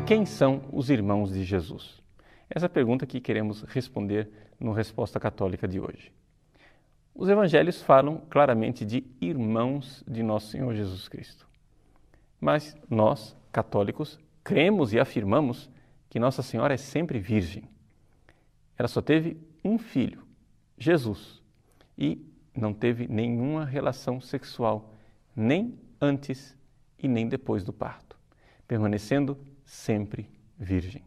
Quem são os irmãos de Jesus? Essa é a pergunta que queremos responder no Resposta Católica de hoje. Os evangelhos falam claramente de irmãos de nosso Senhor Jesus Cristo. Mas nós, católicos, cremos e afirmamos que Nossa Senhora é sempre virgem. Ela só teve um filho, Jesus, e não teve nenhuma relação sexual, nem antes e nem depois do parto, permanecendo sempre virgem.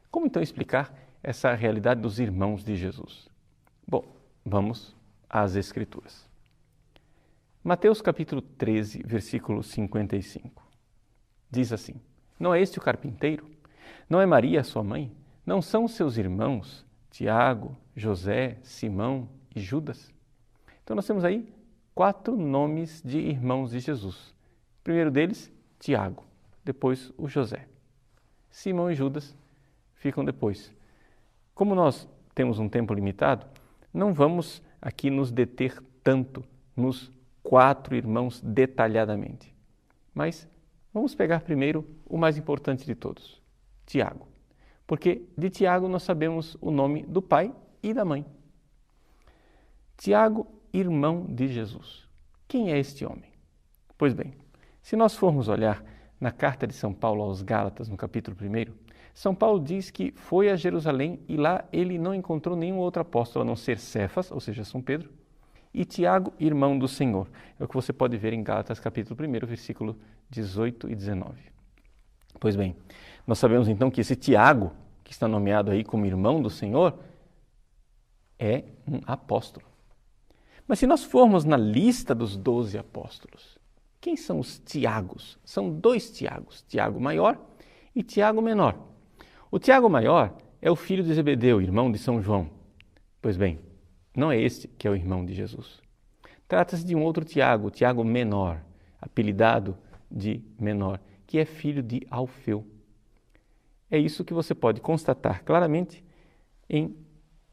Como então explicar essa realidade dos irmãos de Jesus? Bom, vamos às Escrituras. Mateus capítulo 13, versículo 55. Diz assim: Não é este o carpinteiro? Não é Maria sua mãe? Não são seus irmãos Tiago, José, Simão e Judas? Então nós temos aí 4 nomes de irmãos de Jesus. O primeiro deles, Tiago, depois o José. Simão e Judas ficam depois. Como nós temos um tempo limitado, não vamos aqui nos deter tanto nos 4 irmãos detalhadamente. Mas vamos pegar primeiro o mais importante de todos, Tiago. Porque de Tiago nós sabemos o nome do pai e da mãe. Tiago, irmão de Jesus. Quem é este homem? Pois bem, se nós formos olhar na carta de São Paulo aos Gálatas, no capítulo 1, São Paulo diz que foi a Jerusalém e lá ele não encontrou nenhum outro apóstolo a não ser Cefas, ou seja, São Pedro, e Tiago, irmão do Senhor. É o que você pode ver em Gálatas, capítulo 1, versículo 18 e 19. Pois bem, nós sabemos então que esse Tiago, que está nomeado aí como irmão do Senhor, é um apóstolo. Mas se nós formos na lista dos 12 apóstolos, quem são os Tiagos? São 2 Tiagos, Tiago maior e Tiago menor. O Tiago maior é o filho de Zebedeu, irmão de São João. Pois bem, não é este que é o irmão de Jesus. Trata-se de um outro Tiago, o Tiago menor, apelidado de menor, que é filho de Alfeu. É isso que você pode constatar claramente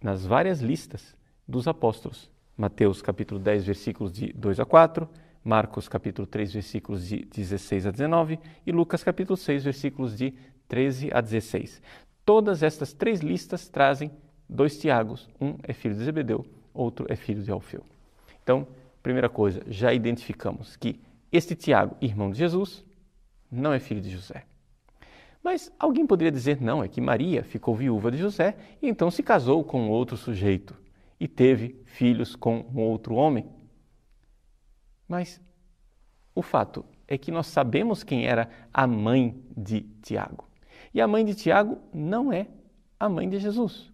nas várias listas dos apóstolos. Mateus capítulo 10, versículos de 2 a 4, Marcos capítulo 3, versículos de 16 a 19 e Lucas capítulo 6, versículos de 13 a 16. Todas estas 3 listas trazem 2 Tiagos, um é filho de Zebedeu, outro é filho de Alfeu. Então, primeira coisa, já identificamos que este Tiago, irmão de Jesus, não é filho de José. Mas alguém poderia dizer, não, é que Maria ficou viúva de José e então se casou com outro sujeito e teve filhos com um outro homem. Mas o fato é que nós sabemos quem era a mãe de Tiago. E a mãe de Tiago não é a mãe de Jesus.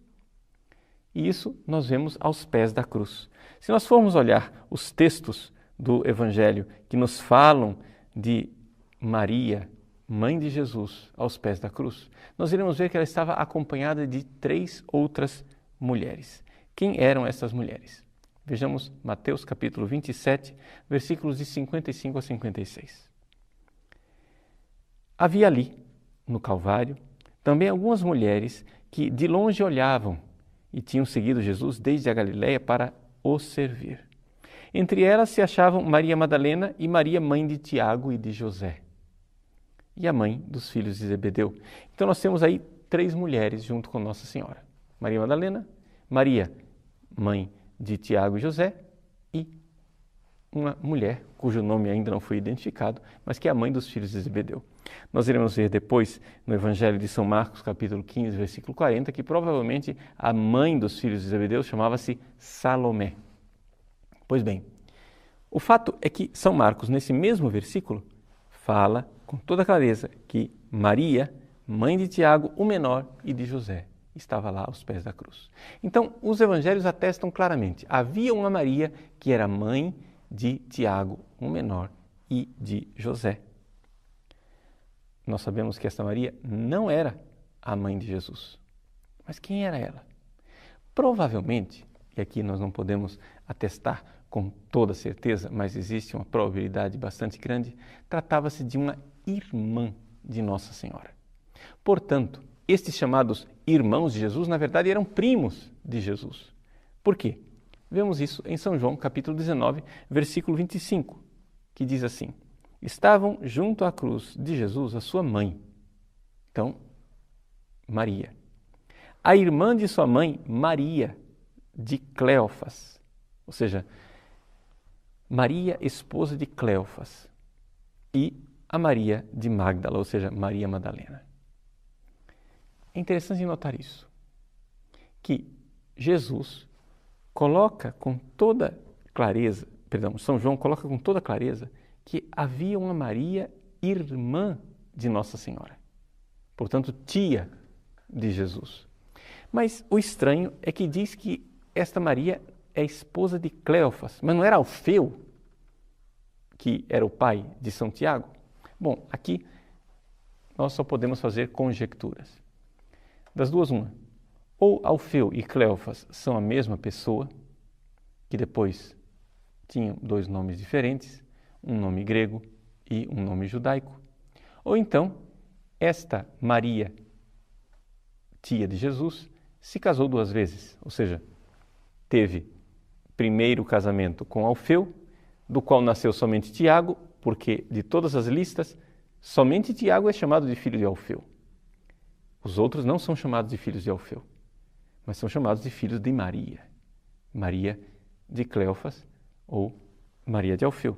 E isso nós vemos aos pés da cruz. Se nós formos olhar os textos do Evangelho que nos falam de Maria, mãe de Jesus, aos pés da cruz, nós iremos ver que ela estava acompanhada de 3 outras mulheres. Quem eram essas mulheres? Vejamos Mateus capítulo 27, versículos de 55 a 56. Havia ali, no Calvário, também algumas mulheres que de longe olhavam e tinham seguido Jesus desde a Galiléia para o servir. Entre elas se achavam Maria Madalena e Maria, mãe de Tiago e de José, e a mãe dos filhos de Zebedeu. Então nós temos aí 3 mulheres junto com Nossa Senhora. Maria Madalena, Maria, mãe de Tiago e José, e uma mulher cujo nome ainda não foi identificado, mas que é a mãe dos filhos de Zebedeu. Nós iremos ver depois no Evangelho de São Marcos, capítulo 15, versículo 40, que provavelmente a mãe dos filhos de Zebedeu chamava-se Salomé. Pois bem, o fato é que São Marcos, nesse mesmo versículo, fala com toda clareza que Maria, mãe de Tiago, o menor, e de José, estava lá aos pés da cruz. Então, os evangelhos atestam claramente, havia uma Maria que era mãe de Tiago, o menor, e de José. Nós sabemos que esta Maria não era a mãe de Jesus. Mas quem era ela? Provavelmente, e aqui nós não podemos atestar com toda certeza, mas existe uma probabilidade bastante grande, tratava-se de uma irmã de Nossa Senhora. Portanto, estes chamados irmãos de Jesus, na verdade, eram primos de Jesus. Por quê? Vemos isso em São João, capítulo 19, versículo 25, que diz assim: estavam junto à cruz de Jesus a sua mãe, então, Maria, a irmã de sua mãe, Maria de Cleofas, ou seja, Maria, esposa de Cleofas, e a Maria de Magdala, ou seja, Maria Madalena. É interessante notar isso, que Jesus coloca com toda clareza, São João coloca com toda clareza que havia uma Maria irmã de Nossa Senhora, portanto, tia de Jesus. Mas o estranho é que diz que esta Maria é esposa de Cleofas, mas não era Alfeu, que era o pai de São Tiago? Bom, aqui nós só podemos fazer conjecturas. Das duas, uma. Ou Alfeu e Cleofas são a mesma pessoa, que depois tinham dois nomes diferentes, um nome grego e um nome judaico. Ou então, esta Maria, tia de Jesus, se casou duas vezes, ou seja, teve primeiro casamento com Alfeu, do qual nasceu somente Tiago, porque de todas as listas, somente Tiago é chamado de filho de Alfeu. Os outros não são chamados de filhos de Alfeu, mas são chamados de filhos de Maria, Maria de Cleofas ou Maria de Alfeu.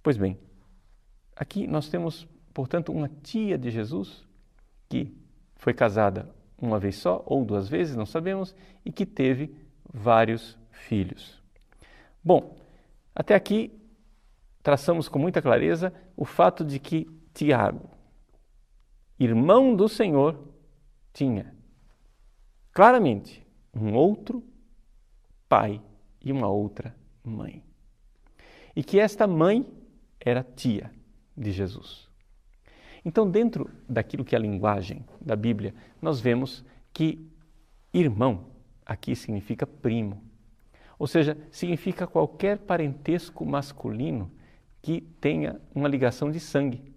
Pois bem, aqui nós temos, portanto, uma tia de Jesus que foi casada uma vez só ou duas vezes, não sabemos, e que teve vários filhos. Bom, até aqui traçamos com muita clareza o fato de que Tiago, irmão do Senhor, tinha claramente um outro pai e uma outra mãe. E que esta mãe era tia de Jesus. Então, dentro daquilo que é a linguagem da Bíblia, nós vemos que irmão aqui significa primo. Ou seja, significa qualquer parentesco masculino que tenha uma ligação de sangue.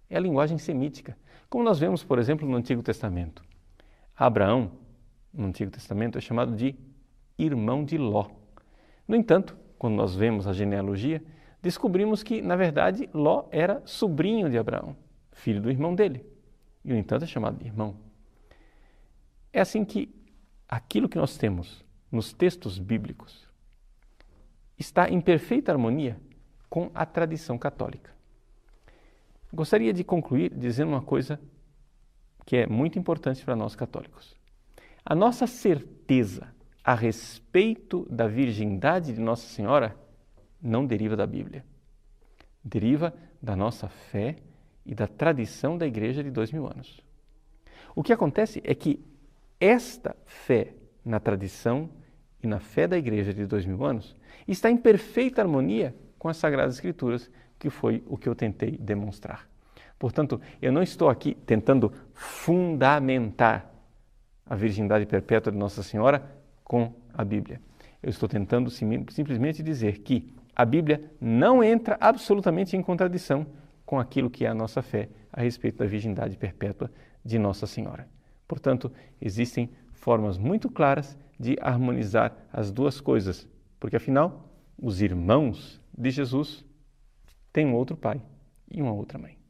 É a linguagem semítica. Como nós vemos, por exemplo, no Antigo Testamento. Abraão, no Antigo Testamento, é chamado de irmão de Ló. No entanto, quando nós vemos a genealogia, descobrimos que, na verdade, Ló era sobrinho de Abraão, filho do irmão dele. E, no entanto, é chamado de irmão. É assim que aquilo que nós temos nos textos bíblicos está em perfeita harmonia com a tradição católica. Gostaria de concluir dizendo uma coisa que é muito importante para nós católicos. A nossa certeza a respeito da virgindade de Nossa Senhora não deriva da Bíblia. Deriva da nossa fé e da tradição da Igreja de 2000 anos. O que acontece é que esta fé na tradição e na fé da Igreja de 2000 anos está em perfeita harmonia com as Sagradas Escrituras, que foi o que eu tentei demonstrar. Portanto, eu não estou aqui tentando fundamentar a virgindade perpétua de Nossa Senhora com a Bíblia. Eu estou tentando simplesmente dizer que a Bíblia não entra absolutamente em contradição com aquilo que é a nossa fé a respeito da virgindade perpétua de Nossa Senhora. Portanto, existem formas muito claras de harmonizar as duas coisas, porque afinal, os irmãos de Jesus têm um outro pai e uma outra mãe.